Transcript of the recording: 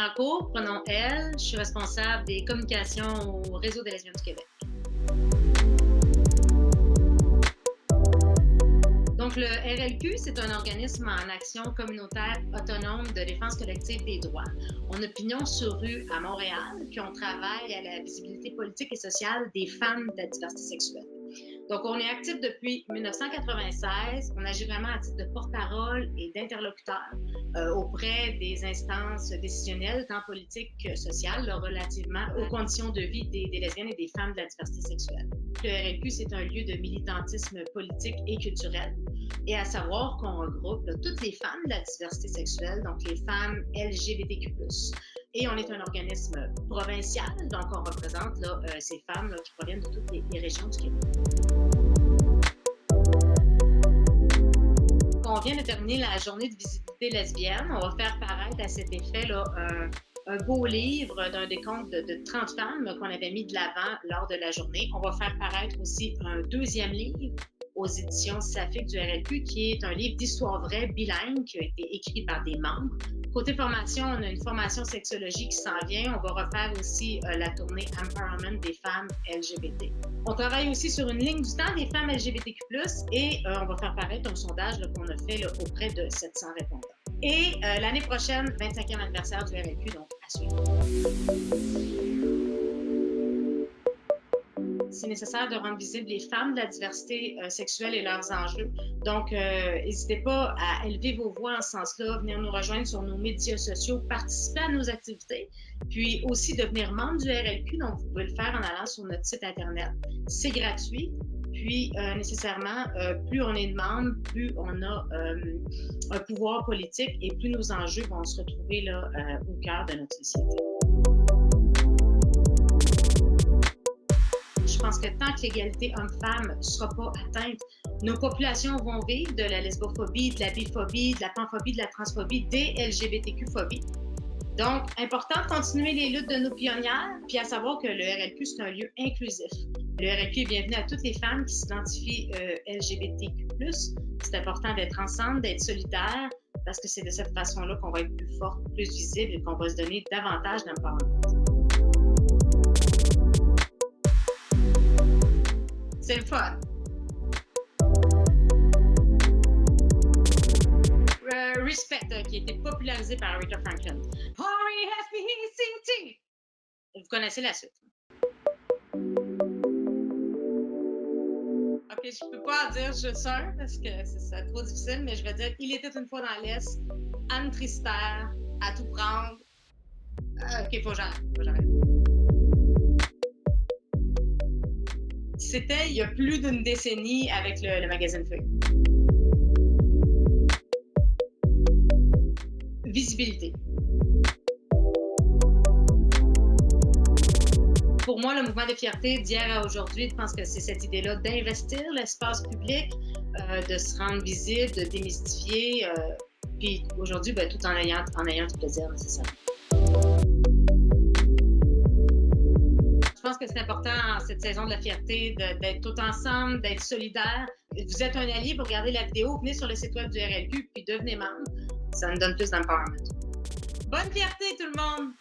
Vaillancourt, pronom elle. Je suis responsable des communications au Réseau des lesbiennes du Québec. Donc, le RLQ, c'est un organisme en action communautaire autonome de défense collective des droits. On a pignon sur rue à Montréal, puis on travaille à la visibilité politique et sociale des femmes de la diversité sexuelle. Donc, on est actif depuis 1996. On agit vraiment à titre de porte-parole et d'interlocuteur auprès des instances décisionnelles, tant politiques que sociales, relativement aux conditions de vie des lesbiennes et des femmes de la diversité sexuelle. Le RLQ, c'est un lieu de militantisme politique et culturel. Et à savoir qu'on regroupe toutes les femmes de la diversité sexuelle, donc les femmes LGBTQ+. Et on est un organisme provincial, donc on représente ces femmes qui proviennent de toutes les régions du Québec. On vient de terminer la journée de visibilité lesbienne. On va faire paraître à cet effet un beau livre d'un décompte de 30 femmes qu'on avait mis de l'avant lors de la journée. On va faire paraître aussi un deuxième livre aux éditions Saffic du RLQ, qui est un livre d'histoire vraie bilingue qui a été écrit par des membres. Côté formation, on a une formation sexologie qui s'en vient. On va refaire aussi la tournée Empowerment des femmes LGBT. On travaille aussi sur une ligne du temps des femmes LGBTQ+, et on va faire paraître un sondage qu'on a fait auprès de 700 répondants. Et l'année prochaine, 25e anniversaire du RLQ, donc à suivre. C'est nécessaire de rendre visibles les femmes de la diversité sexuelle et leurs enjeux. Donc, n'hésitez pas à élever vos voix en ce sens-là, venir nous rejoindre sur nos médias sociaux, participer à nos activités, puis aussi devenir membre du RLQ. Donc, vous pouvez le faire en allant sur notre site Internet. C'est gratuit. Puis, nécessairement, plus on est de membres, plus on a un pouvoir politique et plus nos enjeux vont se retrouver au cœur de notre société. Je pense que tant que l'égalité homme-femme ne sera pas atteinte, nos populations vont vivre de la lesbophobie, de la biphobie, de la panphobie, de la transphobie, des LGBTQ-phobies. Donc, important de continuer les luttes de nos pionnières, puis à savoir que le RLQ, c'est un lieu inclusif. Le RLQ est bienvenu à toutes les femmes qui s'identifient LGBTQ+. C'est important d'être ensemble, d'être solidaires, parce que c'est de cette façon-là qu'on va être plus forte, plus visible et qu'on va se donner davantage d'empowerment. C'est le fun. Respect, qui a été popularisé par Aretha Franklin. R-E-S-P-E-C-T. Vous connaissez la suite. Ok, je peux pas en dire juste un parce que c'est trop difficile, mais je vais dire Il était une fois dans l'Est, Anne Trister, À tout prendre. Ok, faut que j'arrête. C'était il y a plus d'une décennie avec le magazine Feuille. Visibilité. Pour moi, le mouvement de fierté d'hier à aujourd'hui, je pense que c'est cette idée-là d'investir l'espace public, de se rendre visible, de démystifier, puis aujourd'hui, tout en ayant du plaisir nécessaire. Je pense que c'est important en cette saison de la fierté d'être tout ensemble, d'être solidaires. Vous êtes un allié, vous regardez la vidéo, venez sur le site web du RLQ, puis devenez membre. Ça nous donne plus d'empowerment. Bonne fierté tout le monde!